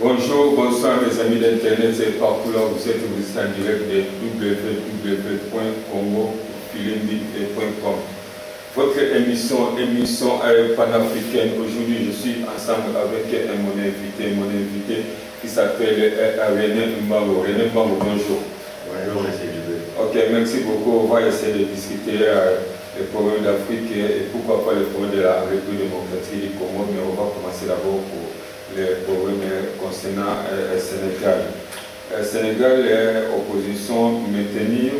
Bonjour, bonsoir mes amis d'Internet, c'est partout là où vous êtes en direct de www.congo-filimbi.com. Votre émission panafricaine. Aujourd'hui, je suis ensemble avec mon invité qui s'appelle René Mbango. René Mbango, bonjour. Bonjour, monsieur Dubé. Ok, merci beaucoup. On va essayer de discuter les problèmes d'Afrique et pourquoi pas les problèmes de la République démocratique du Congo, mais on va commencer d'abord pour les problèmes concernant le Sénégal. Le Sénégal, l'opposition maintenir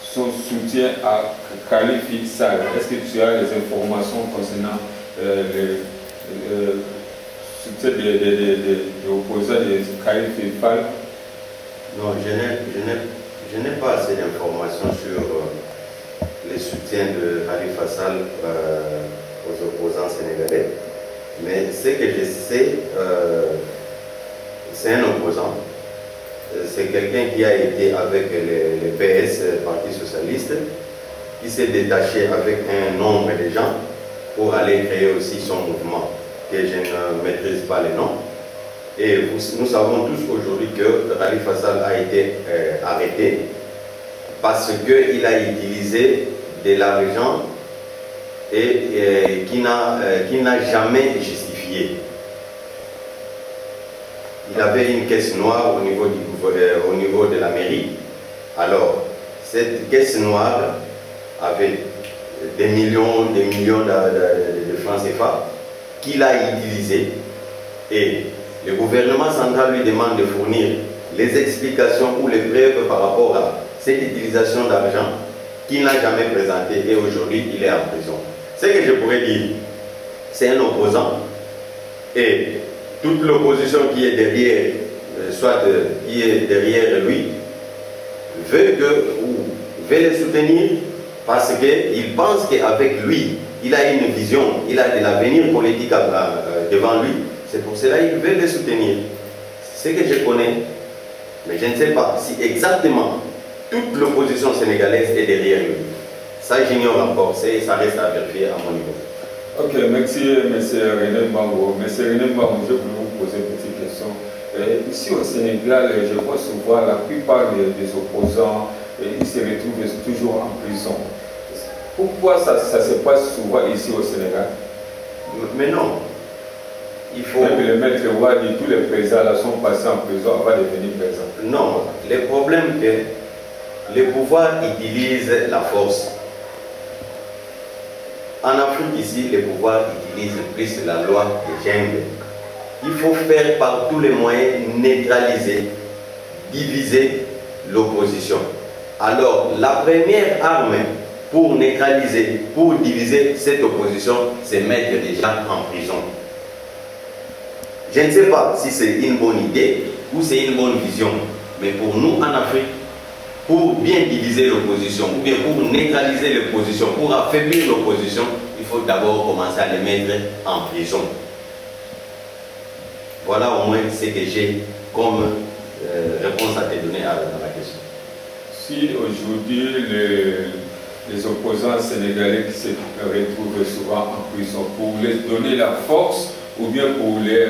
son soutien à Khalifa Sall. Est-ce que tu as les informations concernant le soutien des opposants de Khalifa Sall? Non, je n'ai pas assez d'informations sur les soutiens de Khalifa Sall aux opposants sénégalais. Mais ce que je sais, c'est un opposant. C'est quelqu'un qui a été avec les PS, Parti Socialiste, qui s'est détaché avec un nombre de gens pour aller créer aussi son mouvement, que je ne maîtrise pas les noms. Et nous savons tous aujourd'hui que Khalifa Sall a été arrêté parce qu'il a utilisé de l'argent et qui n'a jamais justifié. Il avait une caisse noire au niveau de la mairie. Alors, cette caisse noire avait des millions de francs CFA qu'il a utilisé. Et le gouvernement central lui demande de fournir les explications ou les preuves par rapport à cette utilisation d'argent qu'il n'a jamais présenté et aujourd'hui il est en prison. Ce que je pourrais dire, c'est un opposant et toute l'opposition qui est derrière, qui est derrière lui, veut le soutenir parce qu'il pense qu'avec lui, il a une vision, il a de l'avenir politique devant lui. C'est pour cela qu'il veut le soutenir. C'est ce que je connais, mais je ne sais pas si exactement toute l'opposition sénégalaise est derrière lui. Ça, j'ignore encore, ça reste à vérifier à mon niveau. Ok, merci M. René Mbango. M. René Mbango, je voulais vous poser une petite question. Ici au Sénégal, je vois souvent la plupart des opposants, ils se retrouvent toujours en prison. Pourquoi ça se passe souvent ici au Sénégal? Mais non. Il faut... Même le maître Wadi, tous les présidents là sont passés en prison avant de devenir président. Non, le problème est que le pouvoir utilise la force. En Afrique ici, le pouvoir utilise plus la loi de jungle. Il faut faire par tous les moyens neutraliser, diviser l'opposition. Alors, la première arme pour neutraliser, pour diviser cette opposition, c'est mettre les gens en prison. Je ne sais pas si c'est une bonne idée ou c'est une bonne vision, mais pour nous en Afrique, pour bien diviser l'opposition, ou bien pour neutraliser l'opposition, pour affaiblir l'opposition, il faut d'abord commencer à les mettre en prison. Voilà au moins ce que j'ai comme réponse à te donner à la question. Si aujourd'hui les opposants sénégalais qui se retrouvent souvent en prison, pour les donner la force ou bien pour les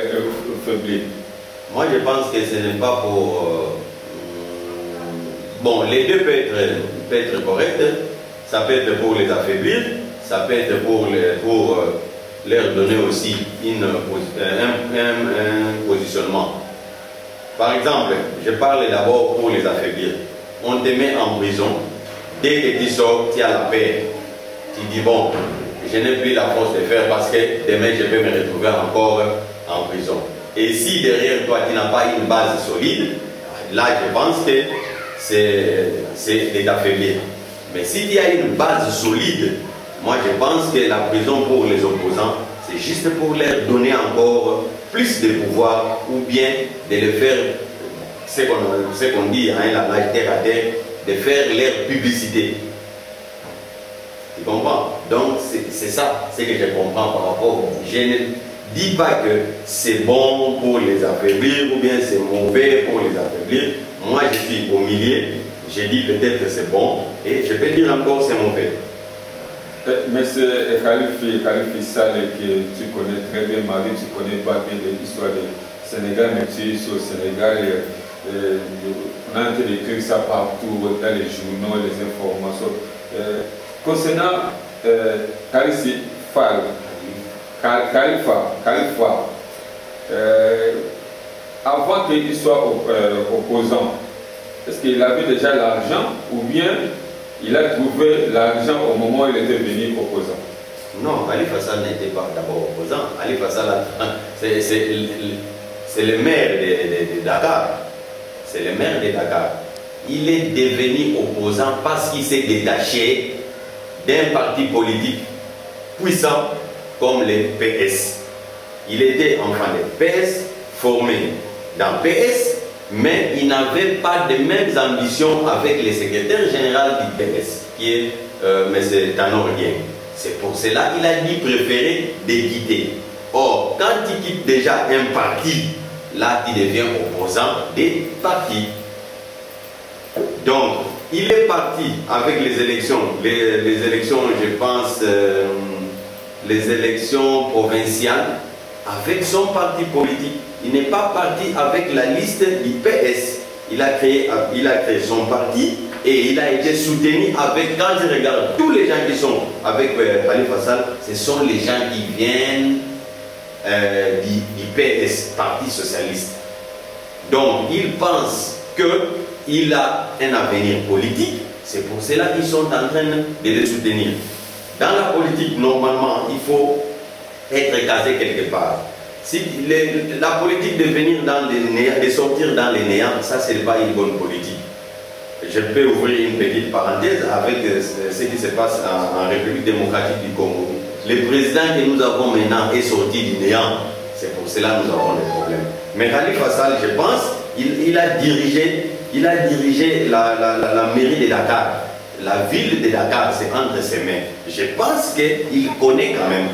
affaiblir? Moi je pense que ce n'est pas pour... Bon, les deux peuvent être corrects. Ça peut être pour les affaiblir, ça peut être pour leur donner aussi un positionnement. Par exemple, je parle d'abord pour les affaiblir. On te met en prison, dès que tu sors, tu as la paix. Tu dis bon, je n'ai plus la force de faire parce que demain je vais me retrouver encore en prison. Et si derrière toi tu n'as pas une base solide, là je pense que c'est de t'affaiblir. Mais si tu as une base solide, moi je pense que la prison pour les opposants, c'est juste pour leur donner encore plus de pouvoir ou bien de les faire, ce qu'on dit en un langage terre à terre, de faire leur publicité. Tu comprends? Donc c'est ça, ce que je comprends par rapport. Je ne dis pas que c'est bon pour les affaiblir ou bien c'est mauvais pour les affaiblir. Moi je suis au milieu, je dis peut-être que c'est bon et je peux dire encore c'est mauvais. Monsieur Khalifa Sall, que tu connais très bien, Marie, tu connais pas bien l'histoire de Sénégal Métis au Sénégal, on a en train d'écrire ça partout, dans les journaux, les informations. Concernant Khalifa, avant qu'il soit opposant, est-ce qu'il avait déjà l'argent ou bien il a trouvé l'argent au moment où il était venu opposant? Non, Khalifa Sall n'était pas d'abord opposant. Khalifa Sall, c'est le maire de Dakar. C'est le maire de Dakar. Il est devenu opposant parce qu'il s'est détaché d'un parti politique puissant comme le PS. Il était enfant de PS, formé dans PS, mais il n'avait pas de mêmes ambitions avec le secrétaire général du PS, qui est M. Tanor Dieng. C'est pour cela qu'il a dit préférer de quitter. Or, quand il quitte déjà un parti, là, il devient opposant des partis. Donc, il est parti avec les élections. Les élections, je pense, les élections provinciales, avec son parti politique. Il n'est pas parti avec la liste du PS. Il a créé son parti et il a été soutenu avec, quand je regarde tous les gens qui sont avec Khalifa Sall, ce sont les gens qui viennent du PS, Parti Socialiste. Donc, ils pensent qu'il a un avenir politique. C'est pour cela qu'ils sont en train de le soutenir. Dans la politique, normalement, il faut être casé quelque part. Si la politique de venir dans les néants, de sortir dans les néants, ça c'est pas une bonne politique. Je peux ouvrir une petite parenthèse avec ce qui se passe en République démocratique du Congo. Le président que nous avons maintenant est sorti du néant. C'est pour cela que nous avons des problèmes. Mais Khalifa Sall, je pense, il a dirigé la mairie de Dakar. La ville de Dakar, c'est entre ses mains. Je pense qu'il connaît quand même.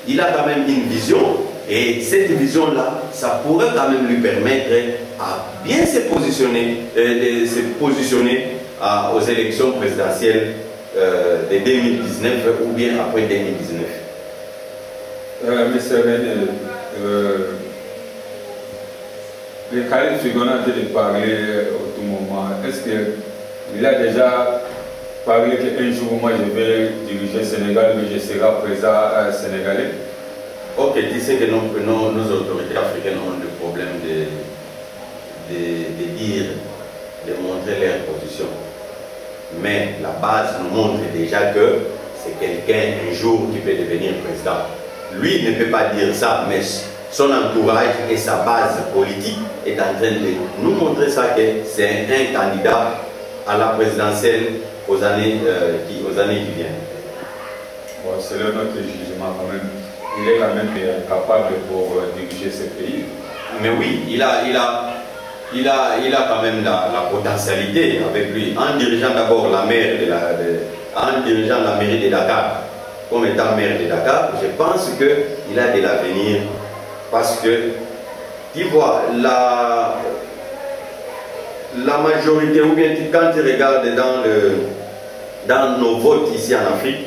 Il a quand même une vision. Et cette vision-là, ça pourrait quand même lui permettre à bien se positionner, aux élections présidentielles de 2019 ou bien après 2019. Monsieur René, le Khalif Figon a de parler au tout moment. Est-ce qu'il a déjà parlé qu'un jour, moi, je vais diriger le Sénégal, mais je serai président sénégalais? Ok, tu sais que nos autorités africaines ont le problème de dire, de montrer leur position. Mais la base nous montre déjà que c'est quelqu'un un jour qui peut devenir président. Lui ne peut pas dire ça, mais son entourage et sa base politique est en train de nous montrer ça, que c'est un candidat à la présidentielle aux années qui viennent. Bon, c'est notre jugement quand même. Il est quand même capable pour diriger ce pays. Mais oui, il a quand même la potentialité avec lui. En dirigeant d'abord la mairie de Dakar, comme étant maire de Dakar, je pense qu'il a de l'avenir. Parce que, tu vois, la majorité, ou bien quand tu regardes dans nos votes ici en Afrique,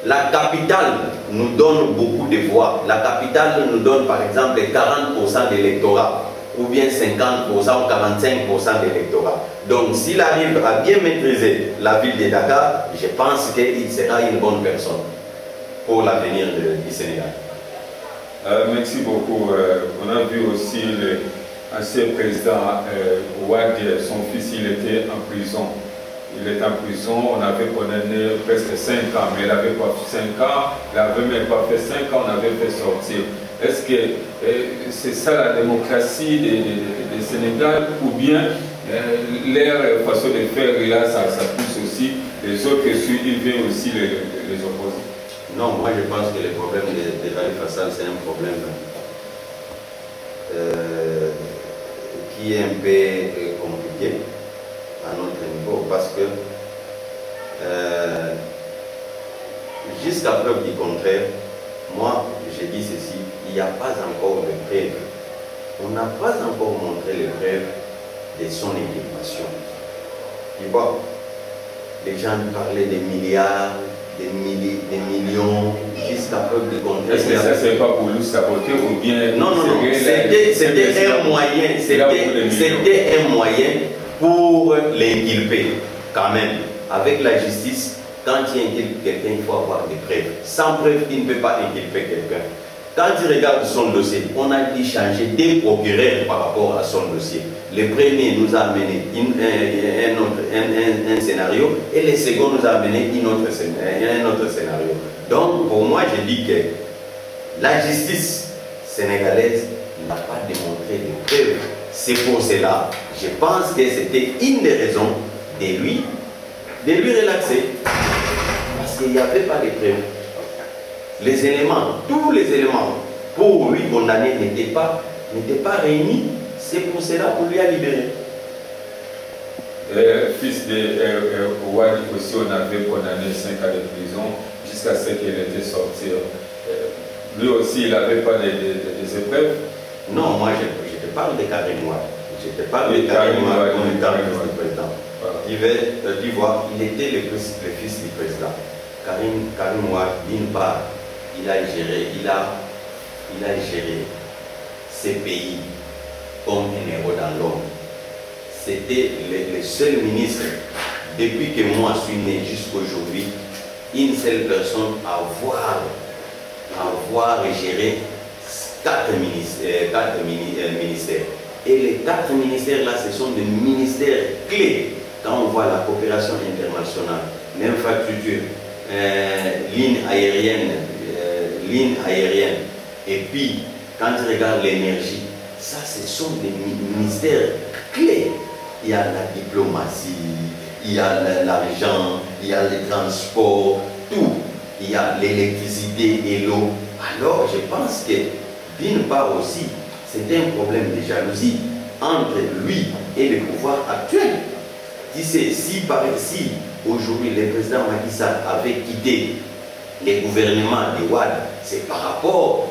la capitale nous donne beaucoup de voix. La capitale nous donne par exemple 40% d'électorat, ou bien 50% ou 45% d'électorat. Donc s'il arrive à bien maîtriser la ville de Dakar, je pense qu'il sera une bonne personne pour l'avenir du Sénégal. Merci beaucoup. On a vu aussi l'ancien président Ouad, son fils, il était en prison. Il est en prison, on avait condamné presque 5 ans, mais il n'avait pas fait 5 ans, il n'avait même pas fait 5 ans, on avait fait sortir. Est-ce que c'est ça la démocratie du Sénégal, ou bien leur façon de faire, là, ça pousse aussi, les autres ils viennent aussi les opposer? Non, moi je pense que le problème de Khalifa Sall, c'est un problème qui est un peu compliqué à notre niveau, parce que jusqu'à preuve du contraire, moi je dis ceci, il n'y a pas encore de preuve. On n'a pas encore montré les preuves de son élimination. Tu vois, les gens parlaient des milliards, des millions. jusqu'à preuve de contraire. Est-ce que ça, c'est pas pour lui saboter ou bien... Non, c'était un moyen, c'était un moyen pour l'inculper, quand même. Avec la justice, quand il inculpe quelqu'un, il faut avoir des preuves. Sans preuve, il ne peut pas inculper quelqu'un. Quand il regarde son dossier, on a dû changer des procureurs par rapport à son dossier. Le premier nous a amené un scénario et le second nous a amené un autre scénario. Donc, pour moi, je dis que la justice sénégalaise n'a pas démontré de preuves. C'est pour cela, je pense que c'était une des raisons de lui relaxer. Parce qu'il n'y avait pas de preuves. Les éléments, tous les éléments pour lui condamner n'étaient pas réunis. C'est pour cela qu'on lui a libéré. Fils de Ouad aussi, on avait condamné 5 ans de prison jusqu'à ce qu'il était sorti. Lui aussi, il n'avait pas des épreuves. Non, moi je te parle de Karim Ouad. Je te parle de Karim Ouad comme étant le fils du président. Tu vois, il était le fils du président. Karim Ouad, d'une part, il a géré ces pays comme un héros dans l'ombre. C'était le seul ministre, depuis que moi je suis né jusqu'aujourd'hui, une seule personne à avoir géré 4 ministères. Et les 4 ministères là, ce sont des ministères clés. Quand on voit la coopération internationale, l'infrastructure, ligne aérienne, et puis quand tu regardes l'énergie, ça ce sont des ministères clés. Il y a la diplomatie, il y a l'argent, il y a les transports, tout. Il y a l'électricité et l'eau. Alors je pense que d'une part aussi, c'était un problème de jalousie entre lui et le pouvoir actuel. Tu sais, si aujourd'hui le président Macky Sall avait quitté les gouvernements de Ouad, c'est par rapport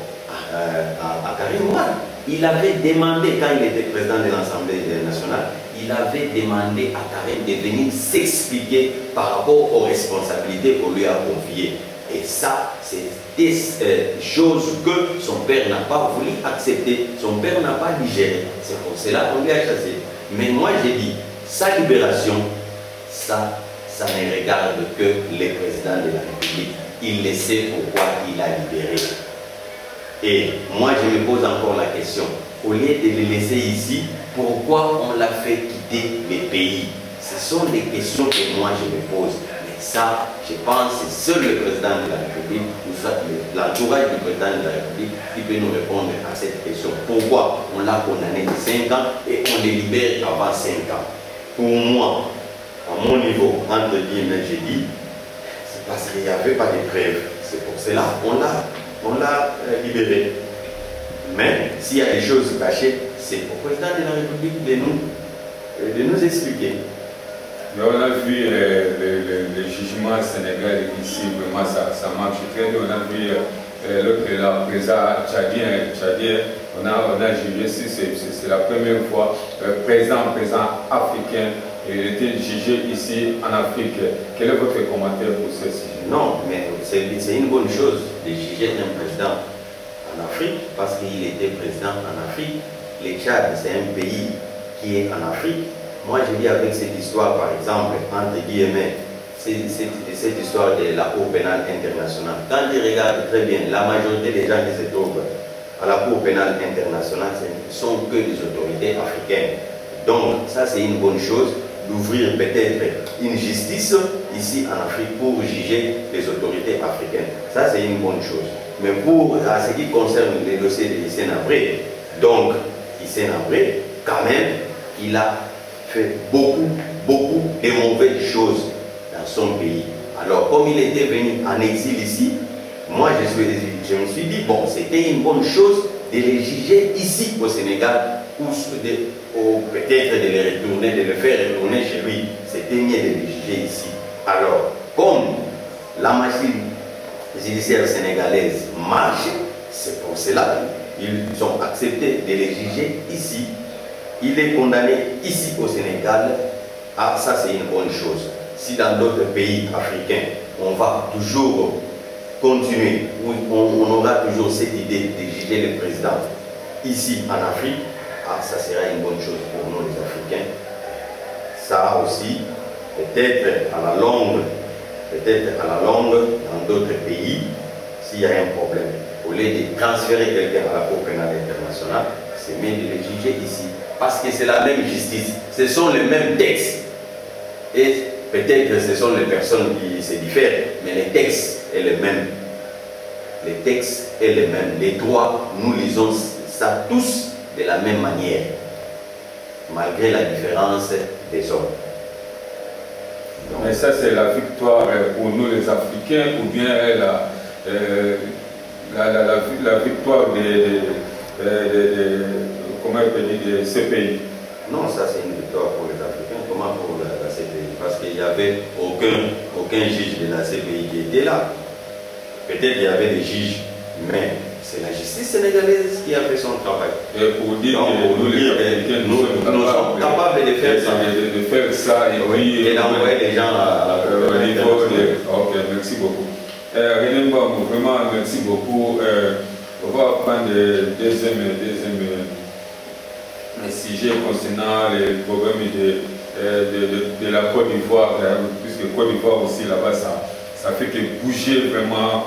à Karim Ouad. Il avait demandé, quand il était président de l'Assemblée nationale, il avait demandé à Karim de venir s'expliquer par rapport aux responsabilités qu'on lui a confiées. Et ça, c'est des choses que son père n'a pas voulu accepter, son père n'a pas digéré. C'est pour cela qu'on lui a chassé. Mais moi, j'ai dit, sa libération, ça ne regarde que le président de la République. Il le sait pourquoi il a libéré. Et moi, je me pose encore la question, au lieu de le laisser ici, pourquoi on l'a fait quitter le pays? Ce sont des questions que moi, je me pose. Mais ça, je pense que seul le président de la République, ou soit l'entourage du président de la République, qui peut nous répondre à cette question. Pourquoi on l'a condamné de 5 ans et on le libère avant 5 ans? Pour moi, à mon niveau, entre guillemets, j'ai dit, c'est parce qu'il n'y avait pas de preuves. C'est pour cela qu'on l'a libéré. Mais s'il y a des choses cachées, c'est au président de la République de nous expliquer. Mais on a vu le jugement sénégalais ici, vraiment ça marche très bien. On a vu le président tchadien, on a jugé, c'est la première fois, président africain, il était jugé ici en Afrique. Quel est votre commentaire pour ceci? Non, mais c'est une bonne chose de juger un président en Afrique parce qu'il était président en Afrique. Le Tchad, c'est un pays qui est en Afrique. Moi, je dis avec cette histoire, par exemple, entre guillemets, cette histoire de la Cour pénale internationale. Quand tu regardes très bien, la majorité des gens qui se trouvent à la Cour pénale internationale, ce ne sont que des autorités africaines. Donc, ça, c'est une bonne chose d'ouvrir peut-être une justice ici en Afrique pour juger les autorités africaines. Ça, c'est une bonne chose. Mais pour ce qui concerne les dossiers de Hissène Habré, donc, Hissène Habré, quand même, il a fait beaucoup de mauvaises choses dans son pays. Alors, comme il était venu en exil ici, moi, je me suis dit, bon, c'était une bonne chose de les juger ici au Sénégal, ou peut-être de les retourner, de le faire retourner chez lui. C'était mieux de les juger ici. Alors, comme la machine judiciaire sénégalaise marche, c'est pour cela qu'ils ont accepté de les juger ici. Il est condamné ici au Sénégal. Ah, ça c'est une bonne chose. Si dans d'autres pays africains, on va toujours continuer, où on aura toujours cette idée de juger le président ici en Afrique, ça sera une bonne chose pour nous les Africains. Ça aussi, peut-être à la longue, dans d'autres pays, s'il y a un problème, au lieu de transférer quelqu'un à la Cour pénale internationale, c'est mieux de le juger ici. Parce que c'est la même justice, ce sont les mêmes textes. Et peut-être que ce sont les personnes qui se diffèrent, mais les textes sont les mêmes. Les textes sont les mêmes. Les droits, nous lisons ça tous de la même manière, malgré la différence des hommes. Donc, mais ça, c'est la victoire pour nous les Africains, ou bien la victoire comment on peut dire, de ces pays? Non, ça c'est une victoire pour les Africains. Comment pour la CPI? Parce qu'il n'y avait aucun juge de la CPI qui était là. Peut-être qu'il y avait des juges, mais c'est la justice sénégalaise qui a fait son travail. Et pour dire que nous, les Africains, nous sommes capables de faire ça. De faire ça et d'envoyer les gens à la niveau de... Ok, merci beaucoup. René Mbamou, vraiment merci beaucoup. On va prendre le deuxième sujet concernant les problèmes de la Côte d'Ivoire, puisque Côte d'Ivoire aussi là-bas, ça fait que bouger vraiment.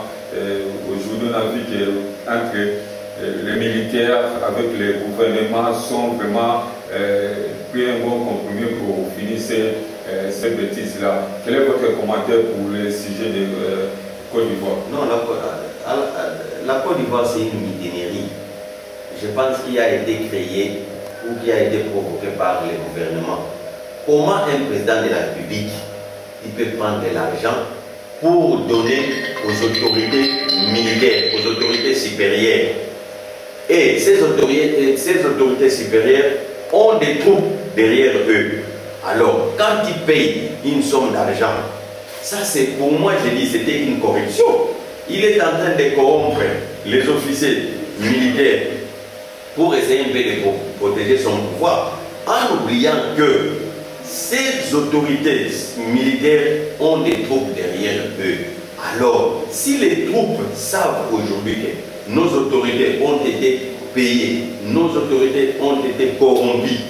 Aujourd'hui, on a vu qu'entre les militaires avec les gouvernements sont vraiment pris un bon compromis pour finir ces bêtises-là. Quel est votre commentaire pour le sujet de Côte d'Ivoire? Non, la Côte d'Ivoire, c'est une mutinerie. Je pense qu'il a été créé ou qui a été provoqué par les gouvernements. Comment un président de la République il peut prendre de l'argent pour donner aux autorités militaires, aux autorités supérieures? Et ces autorités supérieures ont des troupes derrière eux. Alors, quand ils payent une somme d'argent, ça c'est pour moi, je dis, c'était une corruption. Il est en train de corrompre les officiers militaires pour essayer un peu de protéger son pouvoir, en oubliant que ces autorités militaires ont des troupes derrière eux. Alors, si les troupes savent aujourd'hui que nos autorités ont été payées, nos autorités ont été corrompues,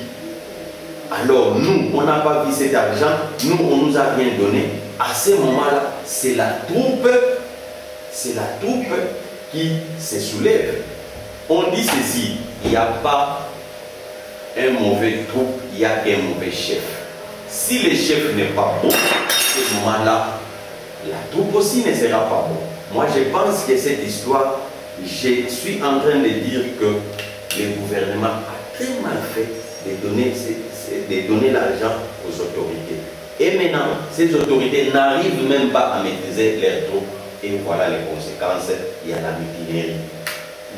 alors nous, on n'a pas vu cet argent, nous, on ne nous a rien donné. À ce moment-là, c'est la troupe qui se soulève. On dit ceci, il n'y a pas un mauvais troupe, il y a un mauvais chef. Si le chef n'est pas bon, à ce moment-là, la troupe aussi ne sera pas bon. Moi, je pense que cette histoire, je suis en train de dire que le gouvernement a très mal fait de donner l'argent aux autorités. Et maintenant, ces autorités n'arrivent même pas à maîtriser leurs troupes. Et voilà les conséquences. Il y a la mutinerie.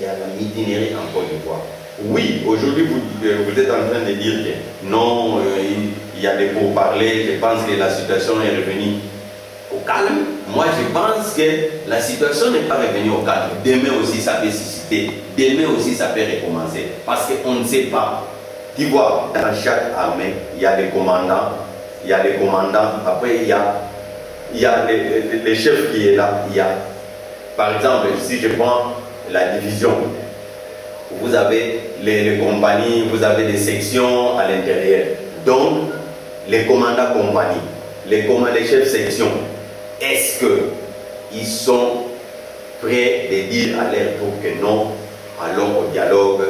Il y a la mutinerie en Côte d'Ivoire. Oui, aujourd'hui, vous êtes en train de dire que non, il y a des pourparlers. Je pense que la situation est revenue au calme. Moi, je pense que la situation n'est pas revenue au calme. Demain aussi, ça peut susciter. Demain aussi, ça peut recommencer. Parce qu'on ne sait pas. Tu vois, dans chaque armée, il y a des commandants. Il y a des commandants. Après, il y a les chefs qui est là. Il y a, par exemple, si je prends la division, vous avez les compagnies, vous avez des sections à l'intérieur. Donc, les commandants compagnies, les chefs section, est-ce qu'ils sont prêts de dire à leur troupes que non, allons au dialogue,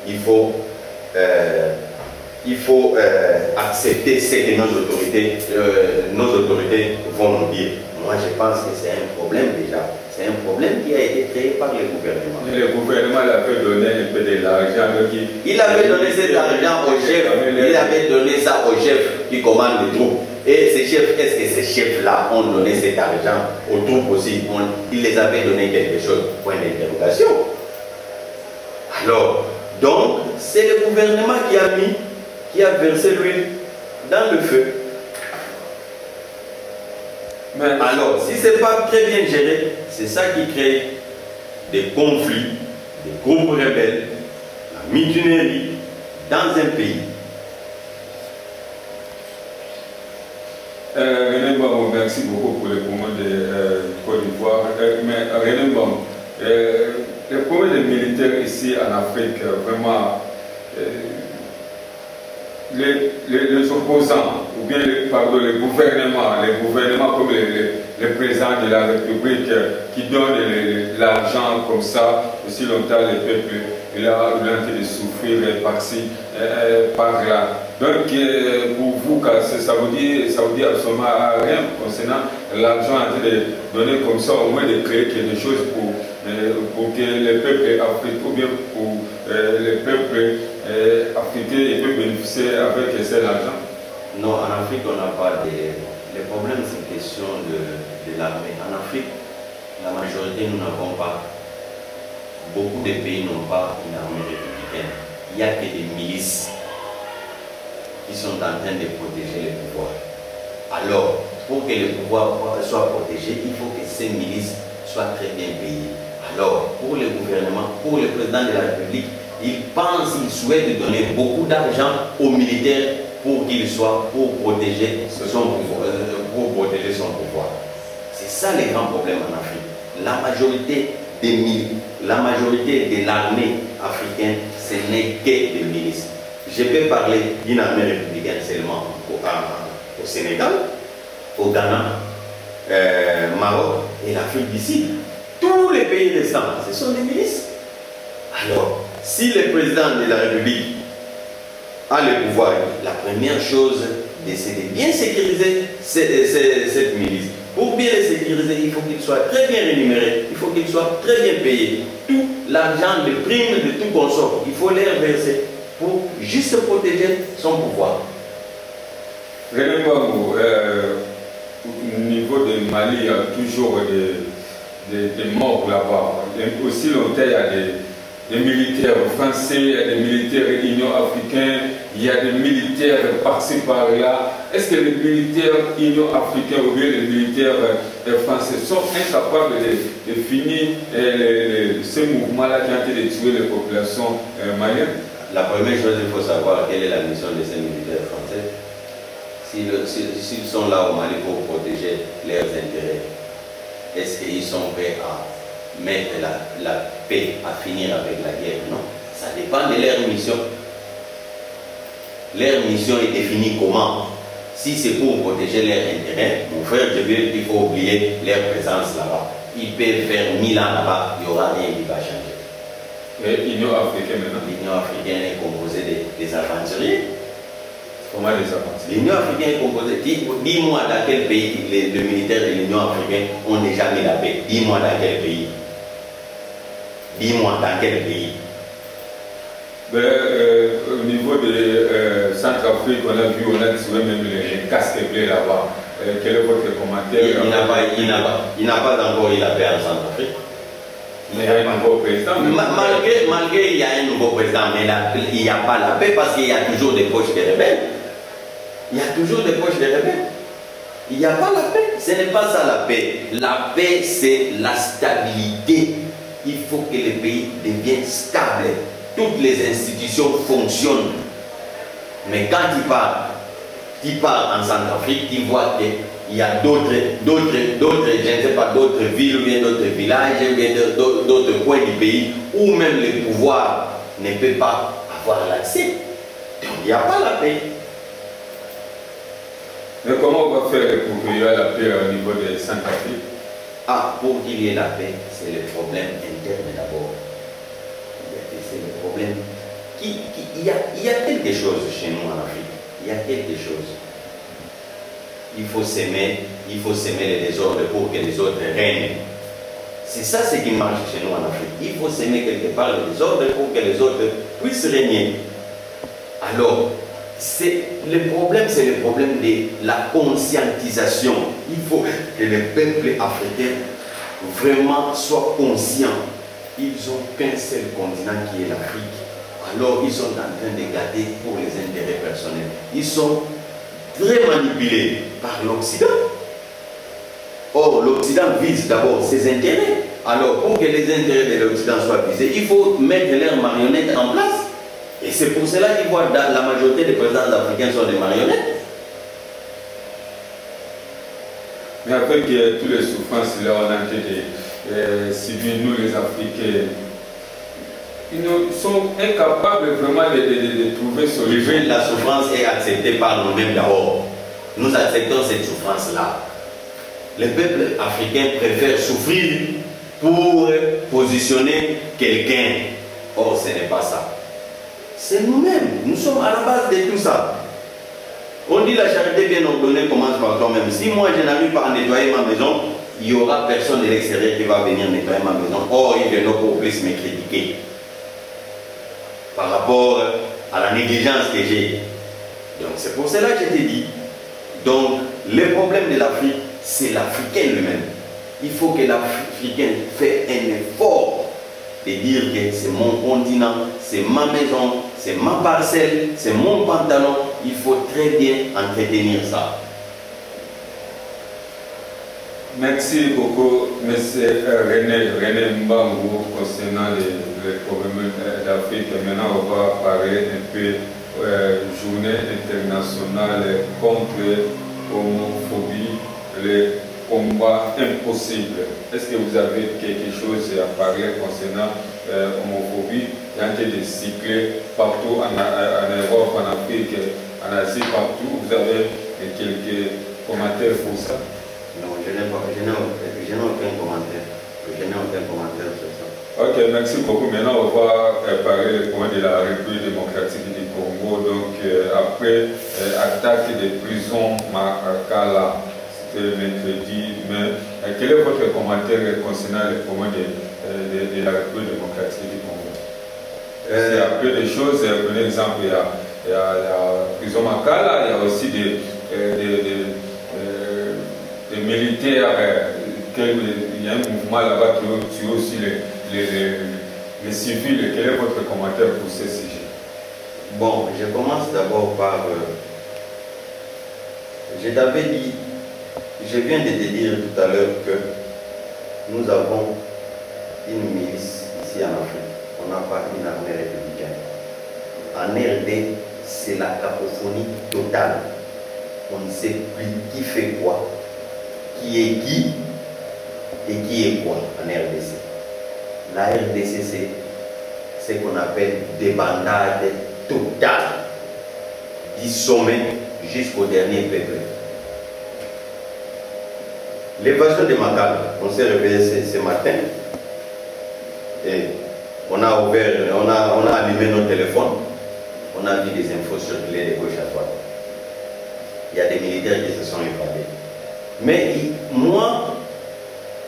il faut accepter ce que nos autorités vont nous dire. Moi, je pense que c'est un problème déjà. C'est un problème qui a été créé par le gouvernement. Et le gouvernement avait donné un peu de l'argent. Il avait donné cet argent au chef. Il avait donné ça au chef qui commande les troupes. Et ces chefs, est-ce que ces chefs-là ont donné cet argent aux troupes aussi? Ils les avaient donné quelque chose? Point d'interrogation. Alors, donc, c'est le gouvernement qui a versé l'huile dans le feu. Mais alors, si ce n'est pas très bien géré, c'est ça qui crée des conflits, des groupes rebelles, la mutinerie dans un pays. René Mbamou, merci beaucoup pour le moment de Côte d'Ivoire. d'Ivoire. Mais René Mbam, les problèmes des militaires ici en Afrique, vraiment, les opposants, ou bien les gouvernements comme les présidents de la République qui donnent l'argent comme ça, aussi longtemps les peuples, il a eu de souffrir par-ci, par-là. Donc pour vous, ça vous dit absolument rien concernant l'argent en train de donner comme ça, au moins de créer quelque chose pour que les peuples africains, ou bien pour les peuples africains peuvent bénéficier avec cet argent? Non, en Afrique, on n'a pas les problèmes, c'est une question de l'armée. En Afrique, la majorité, nous n'avons pas, beaucoup de pays n'ont pas une armée républicaine. Il n'y a que des milices qui sont en train de protéger les pouvoirs. Alors, pour que le pouvoir soit protégé, il faut que ces milices soient très bien payées. Alors, pour le gouvernement, pour le président de la République, il souhaite donner beaucoup d'argent aux militaires pour qu'ils soient, pour protéger son pouvoir. C'est ça le grand problème en Afrique. La majorité de l'armée africaine, ce n'est que des milices. Je peux parler d'une armée républicaine seulement au Sénégal, au Ghana, Maroc et l'Afrique du Sud. Tous les pays restants, ce sont des milices. Alors, si le président de la République a le pouvoir, la première chose, c'est de bien sécuriser cette milice. Pour bien les sécuriser, il faut qu'il soit très bien rémunéré, il faut qu'il soit très bien payé. Tout l'argent, les primes de tout consort, il faut les verser pour juste protéger son pouvoir. René Mbamou, au niveau de Mali, il y a toujours des morts là-bas. Aussi longtemps, il y a des militaires français, il y a des militaires union africains, il y a des militaires par-ci par-là. Est-ce que les militaires union africains ou bien les militaires français sont incapables de finir ce mouvement-là qui a été de tuer les populations maliennes? La première chose, il faut savoir quelle est la mission de ces militaires français. S'ils sont là au Mali pour protéger leurs intérêts, est-ce qu'ils sont prêts à mettre la paix, à finir avec la guerre? Non. Ça dépend de leur mission. Leur mission est définie comment? Si c'est pour protéger leurs intérêts, mon frère, il faut oublier leur présence là-bas. Ils peuvent faire 1000 ans là-bas, il n'y aura rien qui va changer. Et l'Union africaine maintenant? L'Union africaine est composée des aventuriers. Comment les aventuriers? L'Union africaine est composée. Dis-moi dans quel pays les militaires de l'Union africaine ont déjà mis la paix. Dis-moi dans quel pays. Dis-moi dans quel pays. Au niveau de Centrafrique, on a vu, on a trouvé même les casques bleus là-bas. Quel est votre commentaire? Il n'a pas encore eu la paix en Centrafrique. Mais il y a un nouveau président. Malgré il y a un nouveau président, mais il n'y a pas la paix parce qu'il y a toujours des poches de rebelles. Il y a toujours des poches de rebelles. Il n'y a pas la paix. Ce n'est pas ça la paix. La paix, c'est la stabilité. Il faut que le pays devienne stable. Toutes les institutions fonctionnent. Mais quand tu pars en Centrafrique, tu vois qu'il y a d'autres, je ne sais pas, d'autres villes, ou bien d'autres villages, ou bien d'autres coins du pays où même le pouvoir ne peut pas avoir l'accès. Donc il n'y a pas la paix. Mais comment on va faire pour qu'il y ait la paix au niveau de Centrafrique? Pour qu'il y ait la paix, c'est le problème interne d'abord. C'est le problème. Il y a quelque chose chez nous en Afrique. Il y a quelque chose. Il faut s'aimer les désordres pour que les autres règnent. C'est ça ce qui marche chez nous en Afrique. Il faut s'aimer quelque part les désordres pour que les autres puissent régner. Alors, le problème, c'est le problème de la conscientisation. Il faut que les peuples africains vraiment soient conscients. Ils n'ont qu'un seul continent qui est l'Afrique. Alors, ils sont en train de garder pour les intérêts personnels. Ils sont très manipulés par l'Occident. Or, l'Occident vise d'abord ses intérêts. Alors, pour que les intérêts de l'Occident soient visés, il faut mettre leurs marionnettes en place. Et c'est pour cela qu'ils voient la majorité des présidents africains sont des marionnettes. Mais avec toutes les souffrances là, on a été civils, nous les Africains, ils sont incapables vraiment de trouver solution. La souffrance est acceptée par nous-mêmes d'abord. Nous acceptons cette souffrance-là. Les peuples africains préfèrent souffrir pour positionner quelqu'un. Or, ce n'est pas ça. C'est nous-mêmes. Nous sommes à la base de tout ça. On dit la charité bien ordonnée commence par toi-même. Si moi je n'arrive pas à nettoyer ma maison, il n'y aura personne de l'extérieur qui va venir nettoyer ma maison. Or, ils viennent pour plus me critiquer par rapport à la négligence que j'ai. Donc c'est pour cela que je t'ai dit. Donc le problème de l'Afrique, c'est l'Africain lui-même. Il faut que l'Africain fasse un effort de dire que c'est mon continent, c'est ma maison, c'est ma parcelle, c'est mon pantalon. Il faut très bien entretenir ça. Merci beaucoup, M. René Mbangou, concernant les problèmes d'Afrique. Maintenant, on va parler un peu journée internationale contre l'homophobie, les combats impossibles. Est-ce que vous avez quelque chose à parler concernant l'homophobie? Il y a des cycles partout en Europe, en Afrique, en Asie, partout. Vous avez quelques commentaires pour ça? Non, je n'ai aucun commentaire. Je n'ai aucun commentaire sur ça. Ok, merci beaucoup. Maintenant, on va parler du point de la République démocratique du Congo. Donc, après attaque des prisons Makala, c'était mercredi. Mais quel est votre commentaire concernant le point de la République démocratique du Congo? Il y a peu de choses. Par exemple, il y a la prison Makala, il y a aussi des militaires, il y a un mouvement là-bas qui tue aussi les civils. Quel est votre commentaire pour ce sujet? Bon, je commence d'abord par... je t'avais dit, je viens de te dire tout à l'heure que nous avons une milice ici en Afrique. On n'a pas une armée républicaine. En RD, c'est la cacophonie totale. On ne sait plus qui fait quoi, qui est qui et qui est quoi en RDC. La RDC, c'est ce qu'on appelle des bandades totales, du sommet jusqu'au dernier peuple. L'évasion de Makala, on s'est réveillé ce matin et on a allumé nos téléphones, on a vu des infos circuler de gauche à droite. Il y a des militaires qui se sont évadés. Mais moi,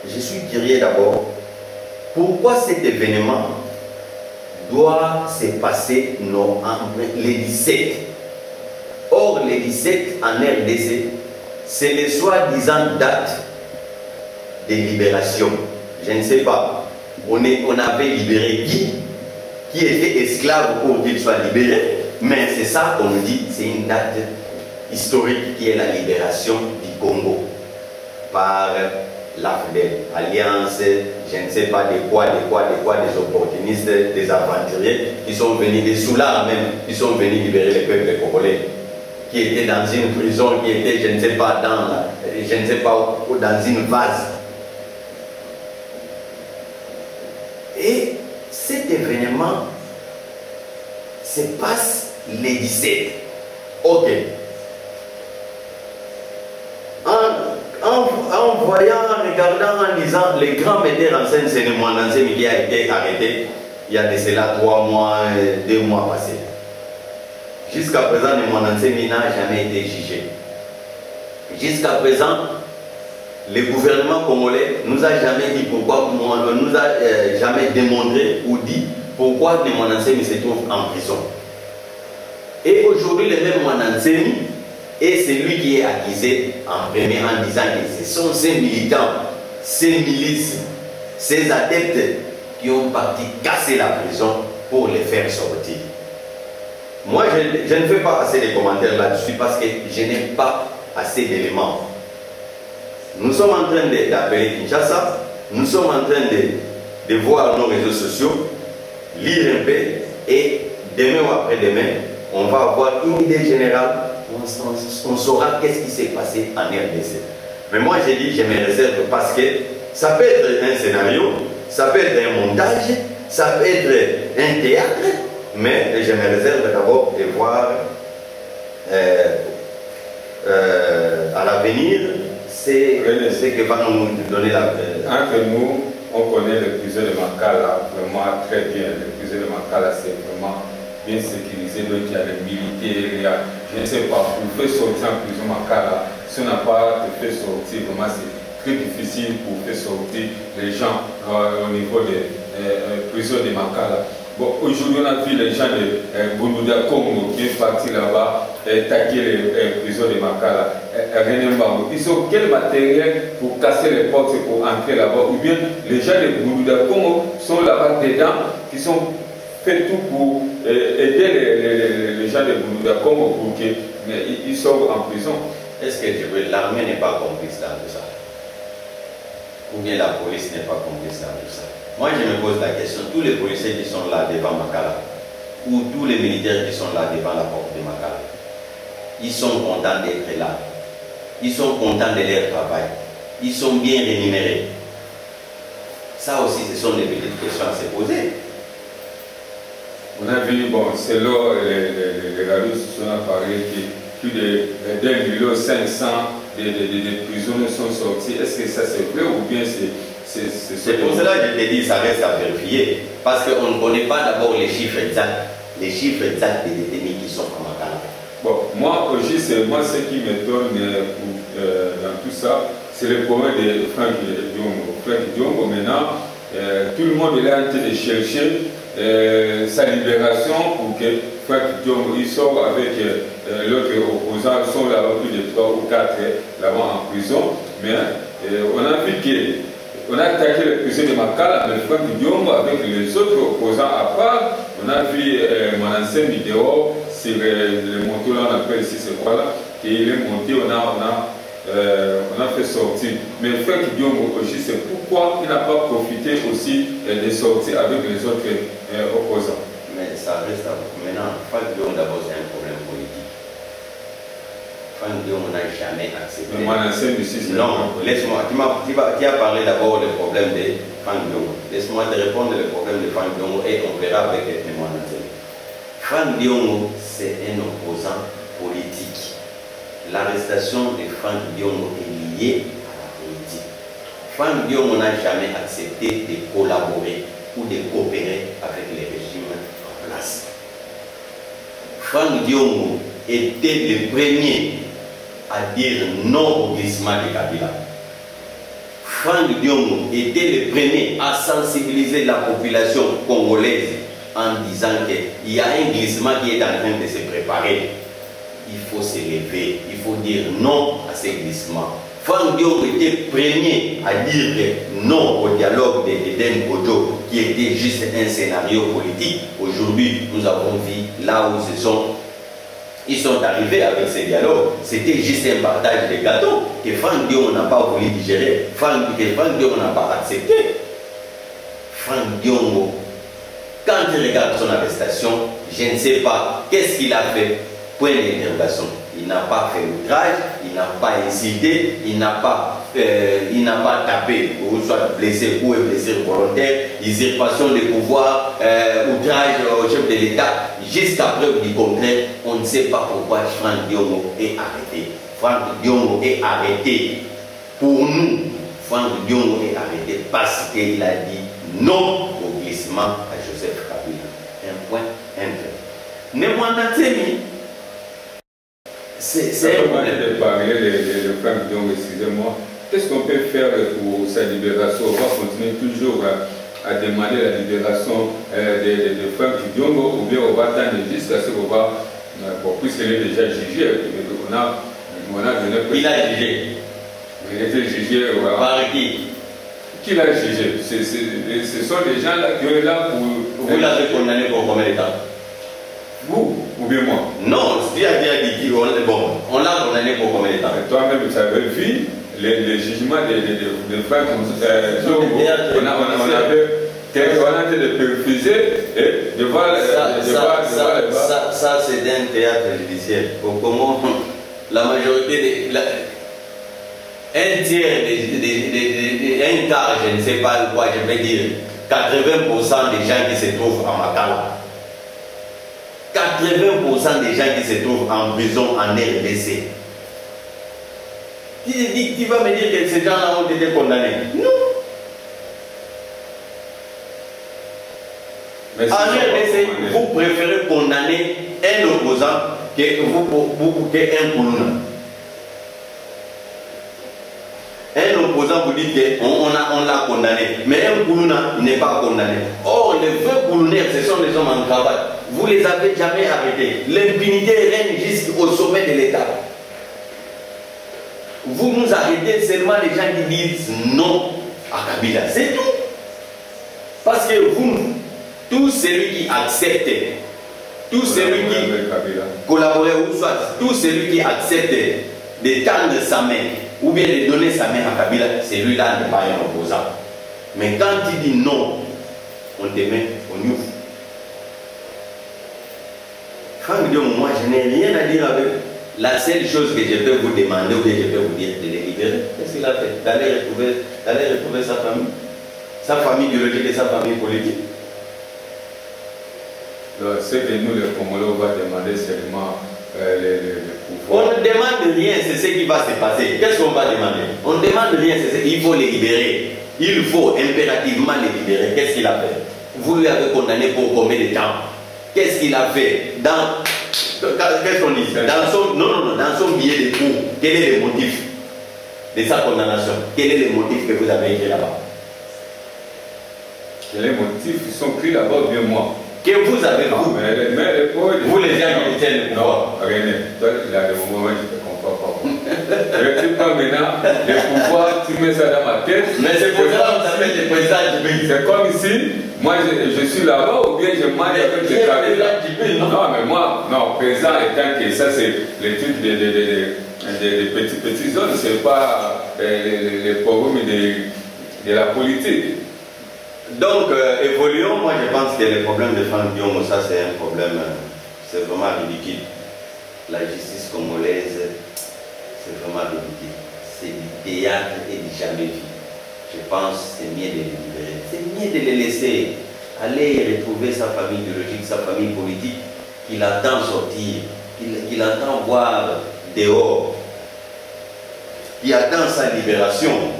je suis curieux d'abord, pourquoi cet événement doit se passer les 17? Or, les 17 en RDC, c'est les soi-disant dates de libération. Je ne sais pas, on avait libéré qui était esclave pour qu'il soit libéré, mais c'est ça qu'on dit, c'est une date historique qui est la libération du Congo par l'AFDEL, Alliance, je ne sais pas des opportunistes, des aventuriers qui sont venus, des soulards même, qui sont venus libérer les peuples congolais, qui étaient dans une prison, qui étaient, je ne sais pas, dans une vase. Et cet événement se passe les 17. Ok. En voyant, en regardant, en lisant, les grands metteurs en scène, c'est le Mwananzemi qui a été arrêté il y a de cela 3 mois, 2 mois passés. Jusqu'à présent, le Mwananzemi n'a jamais été jugé. Jusqu'à présent, le gouvernement congolais nous a jamais dit pourquoi, nous a jamais démontré ou dit pourquoi le Mwananzemi se trouve en prison. Et aujourd'hui, le même Mwananzemi, et c'est lui qui est accusé en premier en disant que ce sont ces militants, ces milices, ces adeptes qui ont parti casser la prison pour les faire sortir. Moi, je ne fais pas assez de commentaires là-dessus parce que je n'ai pas assez d'éléments. Nous sommes en train d'appeler Kinshasa, nous sommes en train de voir nos réseaux sociaux, lire un peu et demain ou après-demain, on va avoir une idée générale. On saura qu'est-ce qui s'est passé en RDC. Mais moi, j'ai dit, je me réserve parce que ça peut être un scénario, ça peut être un montage, ça peut être un théâtre, mais je me réserve d'abord de voir à l'avenir ce que va nous donner la... Entre nous, on connaît le prisonnier de Makala vraiment très bien. Le prisonnier de Makala, c'est vraiment bien sécurisé. Donc il y a les militaires, il y a, je ne sais pas, pour faire sortir en prison Makala, si on n'a pas fait sortir, vraiment c'est très difficile pour faire sortir les gens au niveau des prisons de Makala. Bon, aujourd'hui, on a vu les gens de Boulouda Congo qui est parti là-bas taquer les prisons de Makala. Ils ont quel matériel pour casser les portes et pour entrer là-bas? Ou bien les gens de Boulouda Congo sont là-bas dedans, qui sont fait tout pour aider les gens de Boulouda Congo pour qu'ils sortent en prison. Est-ce que l'armée n'est pas complice dans tout ça? Ou bien la police n'est pas complice dans tout ça? Moi, je me pose la question, tous les policiers qui sont là devant Makala, ou tous les militaires qui sont là devant la porte de Makala, ils sont contents d'être là. Ils sont contents de leur travail. Ils sont bien rémunérés. Ça aussi, ce sont des petites questions à se poser. On a vu, bon, selon les radios se sont apparus que plus de 1,5 million de prisonniers sont sortis. Est-ce que ça c'est vrai ou bien c'est pour cela que je te dis, ça reste à vérifier. Parce qu'on ne connaît pas d'abord les chiffres exacts. Les chiffres exacts des détenus qui sont à Makala. Bon, moi, aussi, moi, ce qui m'étonne dans tout ça, c'est le problème de Franck Diongo. Franck Diongo, maintenant, tout le monde est là en train de chercher sa libération pour que Franck Diongo il sort avec l'autre opposant, ils sont là-bas plus de 3 ou 4 là-bas en prison. Mais on a vu qu'on a attaqué le prisonnier de Makala, mais Franck Diongo avec les autres opposants à part. On a vu mon ancienne vidéo sur le moto là, on appelle ici ce quoi là, qu'il est monté, on a fait sortir. Mais Franck Diongo aussi, c'est pourquoi il n'a pas profité aussi de sortir avec les autres opposants. Mais ça reste à vous. Maintenant, Franck Diongo d'abord c'est un problème politique. Franck Diongo n'a jamais accepté. Mais mon ancienne ici, c'est... Non, laisse-moi, tu as parlé d'abord du problème de Franck Diongo. Laisse-moi te répondre le problème de Franck Diongo et on verra avec les témoins. Franck Diongo, c'est un opposant politique. L'arrestation de Franck Diongo est liée à la politique. Franck Diongo n'a jamais accepté de collaborer ou de coopérer avec les régimes en place. Franck Diongo était le premier à dire non au glissement de Kabila. Franck Diongo était le premier à sensibiliser la population congolaise en disant qu'il y a un glissement qui est en train de se préparer. Il faut se lever, il faut dire non à ce glissement. Franck Diongo était premier à dire non au dialogue d'Eden Kojo, qui était juste un scénario politique. Aujourd'hui, nous avons vu là où ils sont arrivés avec ce dialogue. C'était juste un partage de gâteaux que Franck Diongo n'a pas voulu digérer, que Franck Diongo n'a pas accepté. Franck Diongo, quand il regarde son arrestation, je ne sais pas qu'est-ce qu'il a fait. Point d'interrogation. Il n'a pas fait outrage, il n'a pas insulté, il n'a pas tapé, ou soit blessé ou blessé volontaire, usurpation de pouvoir, outrage au chef de l'État. Jusqu'à preuve du contraire, on ne sait pas pourquoi Franck Diongo est arrêté. Franck Diongo est arrêté. Pour nous, Franck Diongo est arrêté parce qu'il a dit non au glissement à Joseph Kabila. Un point, un trait. C'est un problème. De parler de Franck Diongo, excusez-moi. Qu'est-ce qu'on peut faire pour sa libération? On va continuer toujours à demander la libération de Franck Diongo, ou bien on va attendre jusqu'à ce qu'on va, puisqu'il est déjà jugé, on a donné... Il a jugé. Il était jugé... Par qui? Qui l'a jugé? Ce sont des gens là qui sont là pour... Vous l'avez condamné pour combien de temps? Vous ou bien moi? Non, ce qui a dit, on l'a condamné pour combien de temps? Toi-même, tu avais vu les jugements de Franck Diongo. On a été de perfuser et de voir ça c'est un théâtre judiciaire. Comment la majorité un tiers, un quart, je ne sais pas quoi, je vais dire, 80% des gens qui se trouvent à Makala, 80% des gens qui se trouvent en prison en RDC. Tu vas me dire que ces gens-là ont été condamnés? Non. En RDC, vous préférez condamner un opposant qu'un Koulouna. Un opposant vous dit qu'on l'a condamné, mais un Koulouna n'est pas condamné. Or, les vrais Koulounaires, ce sont les hommes en cravate. Vous les avez jamais arrêtés. L'impunité règne jusqu'au sommet de l'État. Vous nous arrêtez seulement les gens qui disent non à Kabila. C'est tout. Parce que vous, tout celui qui accepte, tout celui qui collabore ou soit, tout celui qui accepte de tendre sa main ou bien de donner sa main à Kabila, celui-là n'est pas un opposant. Mais quand il dit non, on te met au ouvre. Franck Diom, moi je n'ai rien à dire avec. La seule chose que je peux vous demander ou que je peux vous dire, de les libérer. Qu'est-ce qu'il a fait? D'aller retrouver sa famille biologique et sa famille politique. Ce que nous, les Congolais, on va demander seulement les pouvoirs. On ne demande rien, c'est ce qui va se passer. Qu'est-ce qu'on va demander? On ne demande rien, il faut les libérer. Il faut impérativement les libérer. Qu'est-ce qu'il a fait? Vous lui avez condamné pour combien de temps? Qu'est-ce qu'il a fait? Qu'est-ce qu'on dit? Dans son billet de cours, quel est le motif de sa condamnation? Quel est le motif que vous avez écrit là-bas? Les motifs sont écrits là-bas, bien moi. Que vous avez vous. Vous les gens qui détiennent le pouvoir. Non, René, toi, il a des moments où je ne te comprends pas. Je ne sais pas maintenant, les pouvoirs, tu mets ça dans ma tête. Mais c'est pour ça qu'on s'appelle le président du pays. C'est comme ici, moi je suis là-bas ou bien je mange avec les caméras. Non, mais moi, non, président étant que ça c'est les trucs des petits zones, c'est pas les problèmes de la politique. Donc, évoluons. Moi, je pense que le problème de Franck Diom, ça, c'est un problème, c'est vraiment ridicule. La justice congolaise, c'est vraiment ridicule. C'est du théâtre et du jamais vu. Je pense que c'est mieux de les libérer. C'est mieux de les laisser aller retrouver sa famille biologique, sa famille politique, qu'il attend sortir, qu'il attend voir dehors, qui attend sa libération.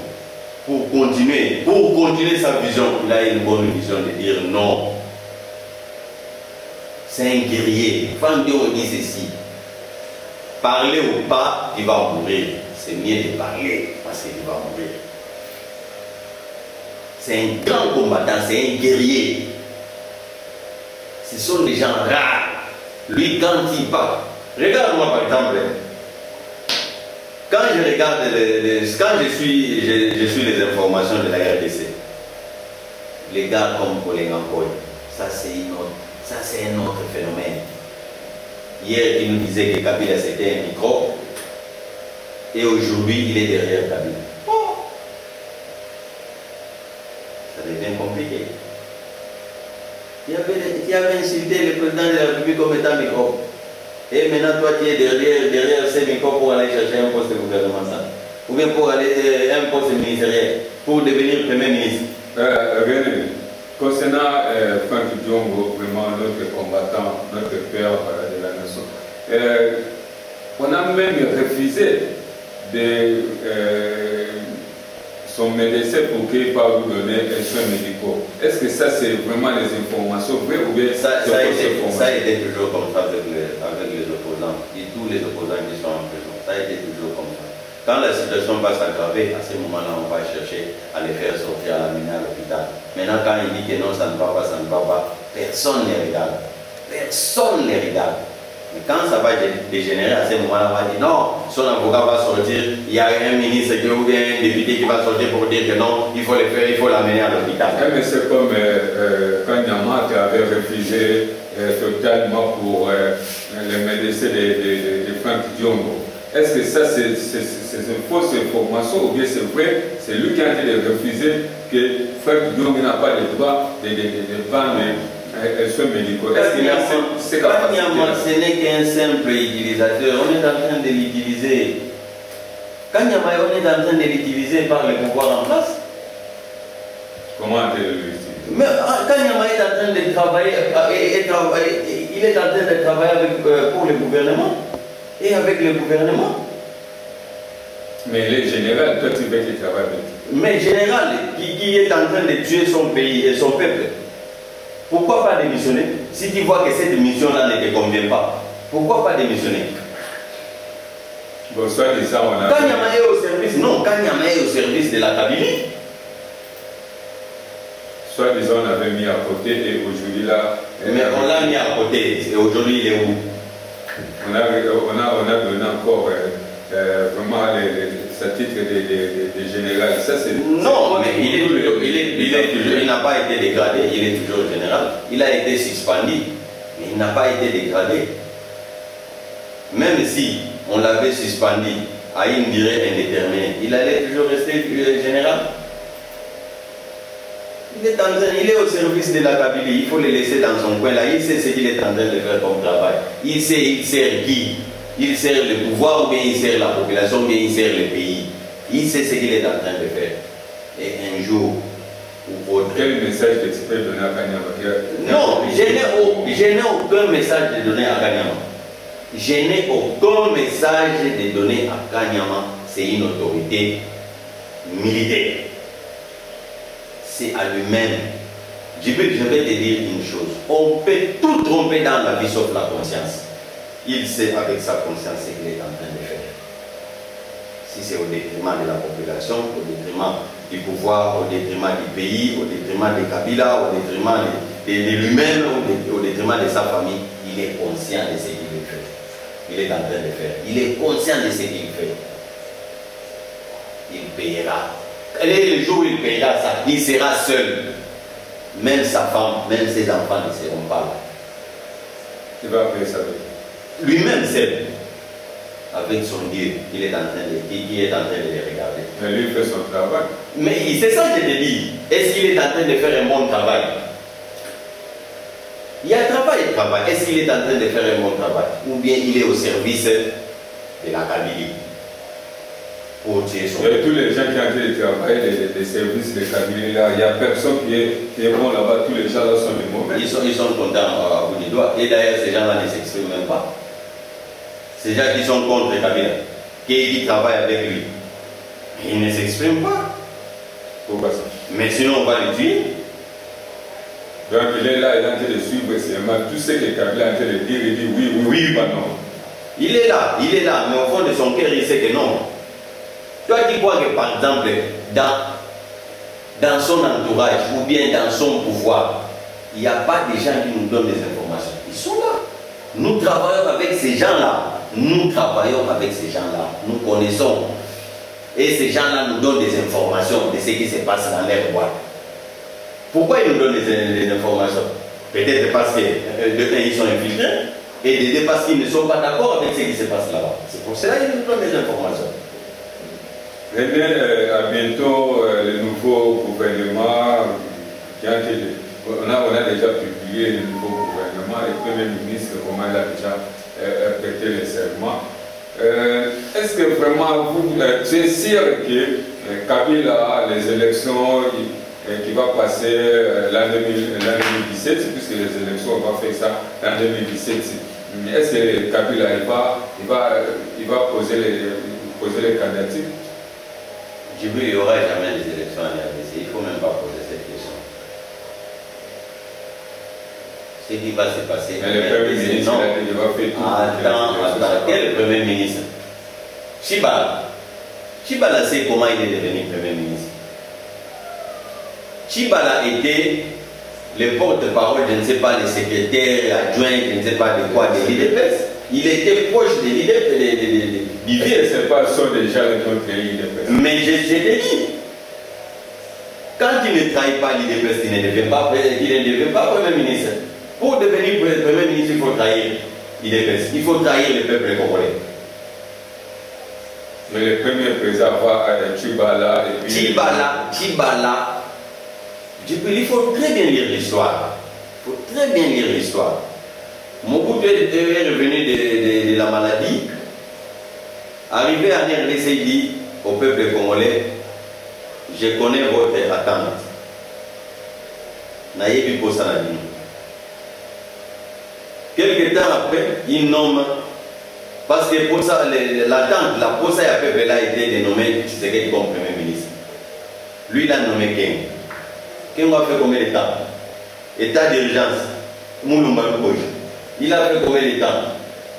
Pour continuer sa vision, il a une bonne vision de dire non. C'est un guerrier. Franck Diom dit ceci. Parler ou pas, il va mourir. C'est mieux de parler parce qu'il va mourir. C'est un grand combattant, c'est un guerrier. Ce sont des gens rares. Lui, quand il part, regarde-moi par exemple. Quand je regarde, quand je suis les informations de la RDC, les gars comme Colin Ampoy, ça c'est un autre phénomène. Hier, il nous disait que Kabila c'était un micro, et aujourd'hui, il est derrière Kabila. Oh. Ça devient compliqué. Il avait insulté le président de la République comme étant micro. Et maintenant, toi, tu es derrière ces micros pour aller chercher un poste gouvernemental. Ou bien pour aller un poste ministériel, pour devenir Premier ministre. René, concernant Franck Diom, vraiment notre combattant, notre père de la nation, on a même refusé son médecin pour qu'il puisse lui donner un soin médicaux. Est-ce que ça c'est vraiment les informations vraies ou bien ça a été toujours comme ça avec les opposants et tous les opposants qui sont en prison. Ça a été toujours comme ça. Quand la situation va s'aggraver, à ce moment-là, on va chercher à les faire sortir, à l'amener à l'hôpital. Maintenant, quand il dit que non, ça ne va pas, ça ne va pas, personne ne les regarde. Personne ne les regarde. Mais quand ça va dégénérer, à ce moment-là, on va dire non, son avocat va sortir, il y a un ministre ou bien un député qui va sortir pour dire que non, il faut le faire, il faut l'amener à l'hôpital. Mais c'est comme quand Niamat avait refusé totalement pour les médecins de Franck Diom. Est-ce que ça c'est une fausse information ou bien c'est vrai? C'est lui qui a été refusé que Franck Diom n'a pas le droit de vendre les soins médicaux. Est-ce qu'il y a ces capacités? Ce n'est qu'un simple utilisateur. On est en train de l'utiliser. Kanyama, on est en train de l'utiliser par le pouvoir en place. Comment l'utiliser? Mais Kanyama est en train de travailler, il est en train de travailler avec, pour le gouvernement et avec le gouvernement. Mais il est général, toi tu veux qu'il travaille avec. Mais général, qui est en train de tuer son pays et son peuple, pourquoi pas démissionner? Si tu vois que cette mission-là ne te convient pas, pourquoi pas démissionner? Bon, soit disant, on a. Kanyama est au service, non, Kanyama est au service de la Kabylie. Soit disant, on avait mis à côté et aujourd'hui là. Mais on l'a mis à côté, et aujourd'hui il est où? On a donné encore vraiment ce titre de général. Ça, non, mais il n'a pas été dégradé, il est toujours général. Il a été suspendu, mais il n'a pas été dégradé. Même si on l'avait suspendu à une durée indéterminée, il allait toujours rester général. Il est au service de la Kabylie, il faut le laisser dans son coin là, il sait ce qu'il est en train de faire comme travail. Il sert qui? Il sert le pouvoir ou bien il sert la population ou bien il sert le pays. Il sait ce qu'il est en train de faire. Et un jour ou autre. Quel message tu peux donner à Kanyama? Non, je n'ai aucun message de donner à Kanyama. Je n'ai aucun message de donner à Kanyama. C'est une autorité militaire. C'est à lui-même. Je vais te dire une chose. On peut tout tromper dans la vie sauf la conscience. Il sait avec sa conscience ce qu'il est en train de faire. Si c'est au détriment de la population, au détriment du pouvoir, au détriment du pays, au détriment des Kabila, au détriment de lui-même, au détriment de sa famille, il est conscient de ce qu'il fait. Il est en train de faire. Il est conscient de ce qu'il fait. Il payera. Le jour où il payera ça, il sera seul. Même sa femme, même ses enfants ne seront pas là. Il va payer ça avec lui-même seul. Avec son Dieu, il est en train de les regarder. Mais lui, il fait son travail. Mais c'est ça que je te dis. Est-ce qu'il est en train de faire un bon travail? Il y a un travail. Est-ce qu'il est en train de faire un bon travail? Ou bien il est au service de la Kabylie? Pour tuer son peuple. Tous les gens qui ont été travailler des services de Kabylie là, il n'y a personne qui est bon là-bas. Tous les gens là sont des mauvais. Ils sont contents à bout du doigt. Et d'ailleurs, ces gens-là ne s'expriment même pas. Ces gens qui sont contre Kabila, qui travaillent avec lui, ils ne s'expriment pas. Pourquoi ça? Mais sinon, on va le tuer. Donc il est là, il est en train de suivre seulement tout ce que Kabila est en train de dire. Il dit oui, oui, oui, bah non. Il est là, mais au fond de son cœur, il sait que non. Toi, tu crois que par exemple, dans son entourage ou bien dans son pouvoir, il n'y a pas des gens qui nous donnent des informations. Ils sont là. Nous travaillons avec ces gens-là. Nous travaillons avec ces gens-là. Nous connaissons. Et ces gens-là nous donnent des informations de ce qui se passe dans leur boîte. Pourquoi ils nous donnent des informations? Peut-être parce que de un, ils sont infiltrés. Et de deux, parce qu'ils ne sont pas d'accord avec ce qui se passe là-bas. C'est pour cela qu'ils nous donnent des informations. À bientôt, le nouveau gouvernement qui a été. On a déjà publié le nouveau gouvernement, le Premier ministre, comment il a déjà prêté le serment. Est-ce que vraiment tu es sûr que Kabila, les élections qui va passer l'an 2017, puisque les élections, on va faire ça en 2017, est-ce que Kabila il va poser les candidatures? Il n'y aura jamais des élections en RDC, il ne faut même pas poser cette question. Ce qui va se passer. Mais le Premier ministre, il va faire tout. Attends, quel Premier ministre? Chibala. Chibala sait comment il est devenu Premier ministre. Chibala était le porte-parole, je ne sais pas, le secrétaire adjoint, je ne sais pas de quoi, de l'IDPS. Il était proche de l'IDPS. Ce n'est pas ça déjà qui ont créé l'IDPS. Mais je te dis, quand tu ne trahis pas l'IDPS, tu ne deviens pas Premier ministre. Pour devenir Premier ministre, il faut trahir l'IDPS. Il faut trahir le peuple congolais. Mais le premier président va à Chibala et puis... Chibala. Il faut très bien lire l'histoire. Il faut très bien lire l'histoire. Mobutu est revenu de la maladie. Arrivé à RDC, il dit au peuple congolais, je connais votre attente. Naïbi Possanadine. Quelque temps après, il nomme, parce que pour ça, l'attente, la Possa et le peuple a été dénommé Tshisekedi comme Premier ministre. Lui, il a nommé Ken. Ken a fait combien de temps? État d'urgence. Moulumba Lukoji. Il a fait combien de temps?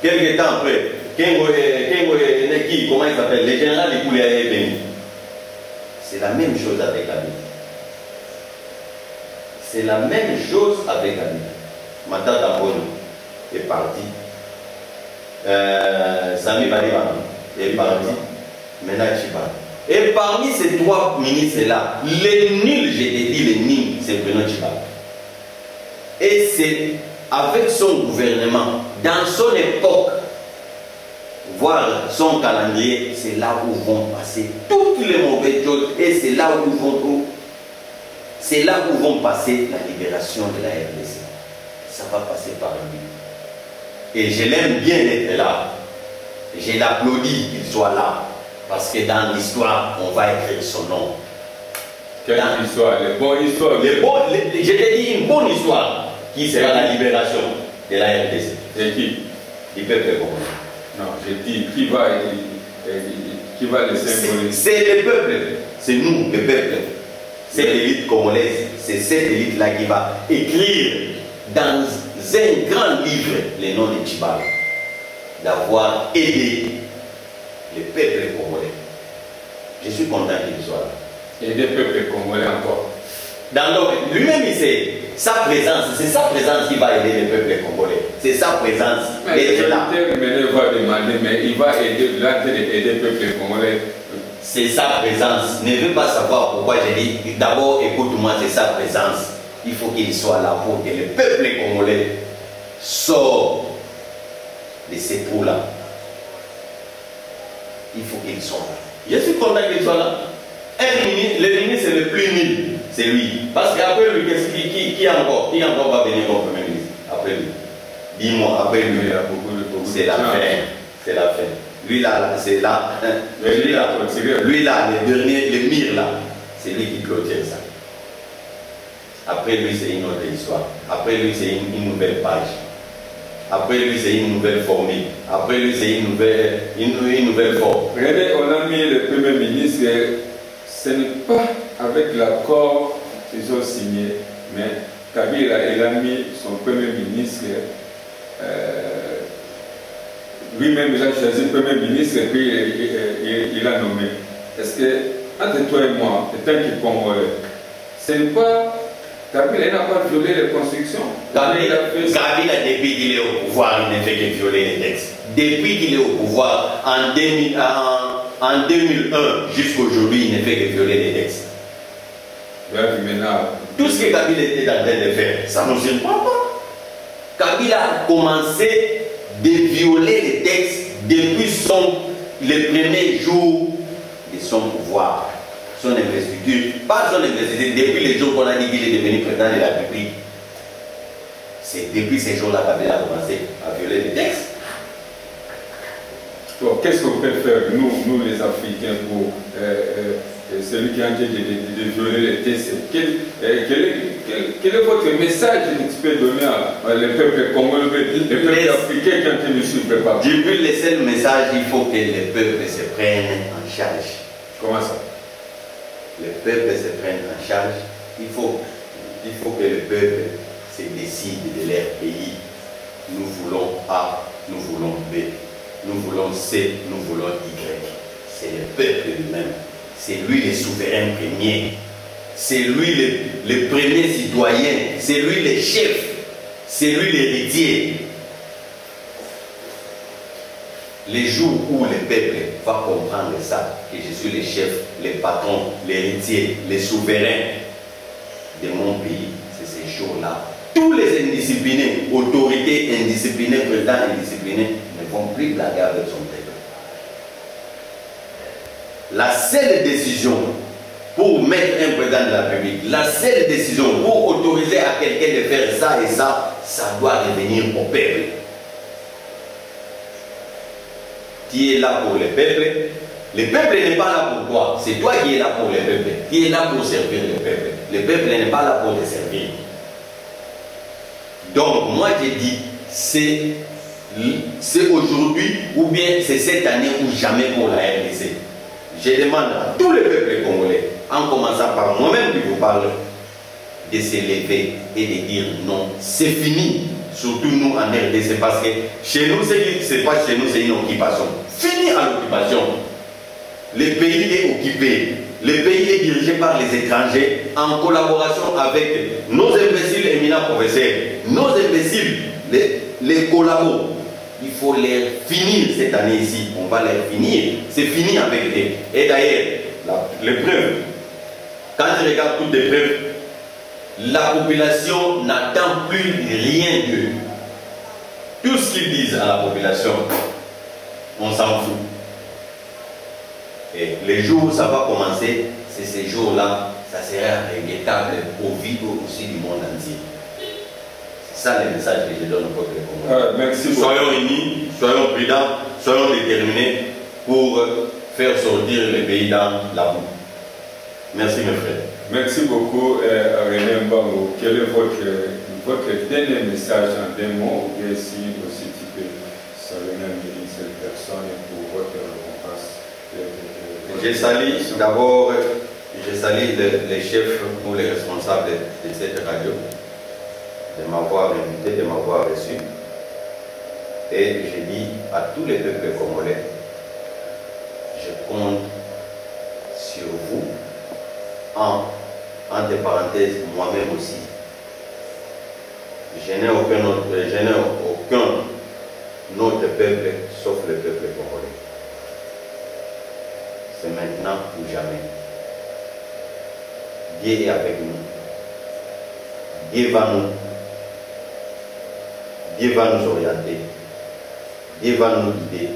Quelque temps après, Kengo Neki, comment il s'appelle? Le général de Koulia est venu. C'est la même chose avec la Bible. C'est la même chose avec la Bible. Matata Bono est parti. Sami Baliban est parti. Maintenant Chiba. Et parmi ces trois ministres-là, les nuls, j'ai dit les nuls, c'est Bruno Chiba. Et c'est avec son gouvernement, dans son époque, voir son calendrier, c'est là où vont passer toutes les mauvaises choses et c'est là où vont passer la libération de la RDC. Ça va passer par lui. Et je l'aime bien d'être là. Je l'applaudis qu'il soit là. Parce que dans l'histoire, on va écrire son nom. Quelle histoire? Les bonnes histoires. Je t'ai dit une bonne histoire qui sera la libération de la RDC. Et qui? Du peuple congolais. Non, j'ai dit qui va le symboliser? C'est le peuple, c'est nous, le peuple. C'est l'élite congolaise, c'est cette élite-là qui va écrire dans un grand livre les noms de Tchibala, d'avoir aidé le peuple congolais. Je suis content qu'il soit là. Et des peuples congolais encore. Lui-même, il sait, sa présence, c'est sa présence qui va aider le peuple congolais. C'est sa présence. Mais le militaire va demander, mais il va aider le peuple congolais. C'est sa présence. Ne veux pas savoir pourquoi j'ai dit, d'abord écoute-moi, c'est sa présence. Il faut qu'il soit là pour que le peuple congolais sorte de ces trous-là. Il faut qu'il soit là. Je suis content qu'il soit là. Le ministre le plus nul, c'est lui. Parce qu'après lui, qui encore va venir comme Premier ministre? Après lui. Dis-moi, après lui, il y a beaucoup de c'est la fin. C'est la fin. Lui là, c'est là. Lui là, le mire là, c'est lui qui clôture ça. Après lui, c'est une autre histoire. Après lui, c'est une nouvelle page. Après lui, c'est une nouvelle formule. Après lui, c'est une nouvelle forme. Regardez, on a mis le Premier ministre, ce n'est pas avec l'accord qu'ils ont signé, mais Kabila, il a mis son Premier ministre, lui-même, il a choisi le Premier ministre et puis il a nommé. Est-ce que, entre toi et moi, étant qu'il congolais, ce n'est pas. Kabila n'a pas violé les constitutions. Kabila, depuis qu'il est au pouvoir, il ne fait que violer les textes. Depuis qu'il est au pouvoir, en 2001 jusqu'aujourd'hui, il ne fait que violer les textes. Tout ce que Kabila était en train de faire, ça ne nous surprend pas. Kabila a commencé de violer les textes depuis le premier jour de son pouvoir. Son investiture, pas son investiture, depuis les jours qu'on a dit qu'il est devenu président de la République. C'est depuis ces jours-là qu'Abel a commencé à violer les textes. Qu'est-ce qu'on peut faire, nous les Africains, pour celui qui a en train de violer les textes? Quel est votre message que tu peux donner à les peuples congolais, les peuples africains qui ont en train de suivre? Depuis le seul message, il faut que les peuples se prennent en charge. Comment ça? Le peuple se prenne en charge, il faut que le peuple se décide de leur pays. Nous voulons A, nous voulons B, nous voulons C, nous voulons Y. C'est le peuple lui-même. C'est lui le souverain premier. C'est lui le premier citoyen. C'est lui le chef. C'est lui l'héritier. Les jours où le peuple va comprendre ça, que je suis le chef, le patron, l'héritier, le souverain de mon pays, c'est ces jours-là. Tous les indisciplinés, autorités indisciplinées, présidents indisciplinés, ne vont plus blaguer avec son peuple. La seule décision pour mettre un président de la République, la seule décision pour autoriser à quelqu'un de faire ça et ça doit revenir au peuple. Qui est là pour le peuple, Le peuple n'est pas là pour toi. C'est toi qui es là pour le peuple. Qui est là pour servir le peuple. Le peuple n'est pas là pour te servir. Donc, moi, je dis, c'est aujourd'hui ou bien c'est cette année ou jamais pour la RDC. Je demande à tous les peuples congolais, en commençant par moi-même qui vous parle, de s'élever et de dire non, c'est fini. Surtout nous en RDC, parce que chez nous, ce qui se passe chez nous, c'est une occupation. Fini à l'occupation. Le pays est occupé. Le pays est dirigé par les étrangers en collaboration avec nos imbéciles éminents professeurs. Nos imbéciles, les collabos. Il faut les finir cette année ici. On va les finir. C'est fini avec eux. Et d'ailleurs, les preuves, quand je regarde toutes les preuves, la population n'attend plus rien d'eux. Tout ce qu'ils disent à la population, on s'en fout. Et les jours où ça va commencer, c'est ces jours-là, ça sera regrettable au vide aussi du monde entier. C'est ça le message que je donne au peuple congolais. Merci beaucoup. Soyons unis, soyons prudents, soyons déterminés pour faire sortir le pays dans la boue. Merci mes frères. Merci beaucoup René Mbango. Quel est votre dernier message en deux mots, ou bien si aussi tu peux saluer une seule personne pour votre récompense? Je salue d'abord, je salue les chefs ou les responsables de cette radio de m'avoir invité, de m'avoir reçu. Et je dis à tous les peuples congolais, je compte sur vous, entre parenthèses, moi-même aussi. Je n'ai aucun autre peuple sauf le peuple congolais. C'est maintenant ou jamais. Dieu est avec nous. Dieu va nous orienter. Dieu va nous guider.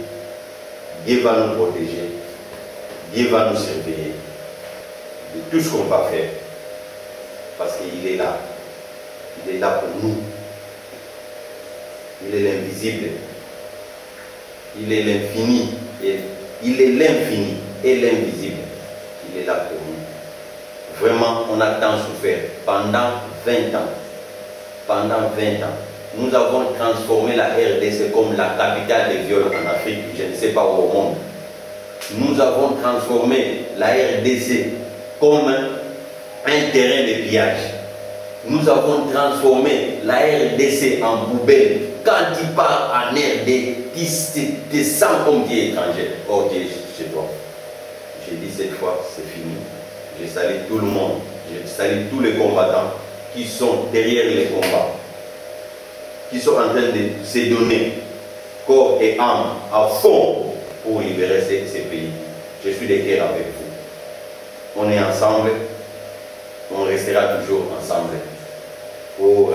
Dieu va nous protéger. Dieu va nous surveiller de tout ce qu'on va faire. Parce qu'il est là. Il est là pour nous. Il est l'invisible. Il est l'infini. Il est l'infini et l'invisible. Il est là pour nous. Vraiment, on a tant souffert. Pendant 20 ans. Pendant 20 ans. Nous avons transformé la RDC comme la capitale des viols en Afrique. Je ne sais pas où au monde. Nous avons transformé la RDC comme un terrain de pillage. Nous avons transformé la RDC en poubelle. Quand tu pars en RD, tu te sens comme tu es étranger. Oh, tu es chez toi. J'ai dit cette fois, c'est fini. Je salue tout le monde. Je salue tous les combattants qui sont derrière les combats. Qui sont en train de se donner corps et âme à fond pour libérer ces pays. Je suis de cœur avec vous. On est ensemble. On restera toujours ensemble pour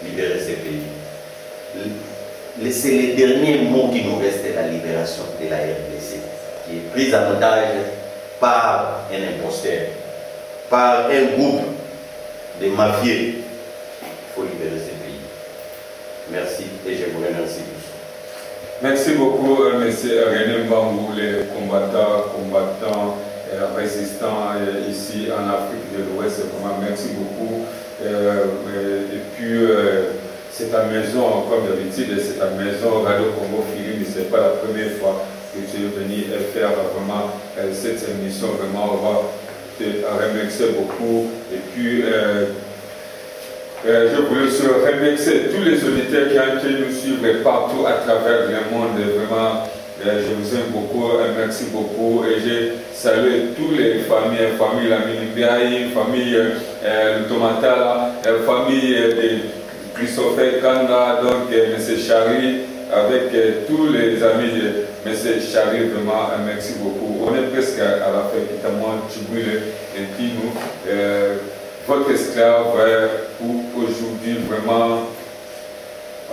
libérer ces pays. C'est le dernier mot qui nous reste, la libération de la RDC, qui est prise en otage par un imposteur, par un groupe de mafieux. Il faut libérer ces pays. Merci et je vous remercie tous. Merci beaucoup, M. René Mbangou, les combattants, résistants ici en Afrique de l'Ouest. Vraiment, merci beaucoup. Et puis, c'est ta maison, comme d'habitude, c'est ta maison, Radio Congo Film. Ce n'est pas la première fois que tu es venu faire vraiment cette émission. Vraiment, on va te remercier beaucoup. Et puis, je voulais aussi remercier tous les auditeurs qui nous suivent partout à travers le monde. Vraiment, je vous aime beaucoup, merci beaucoup. Et je salue toutes les familles, famille Lamine, famille Lutomatala, famille de Christopher Kanda, donc M. Chari, avec tous les amis de M. Chari, vraiment, merci beaucoup. On est presque à la fin, évidemment, Tchibouile et Pino. Votre esclave, pour aujourd'hui, vraiment,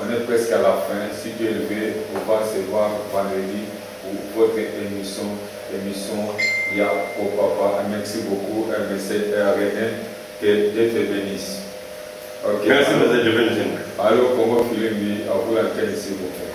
on est presque à la fin. Si Dieu est levé, on va se voir vendredi pour votre émission Ya au Papa. Merci beaucoup, M. René, que Dieu te bénisse. Okay. Merci, M. Jovenel. Alors, Congo Film, à vous l'antenne, s'il vous plaît.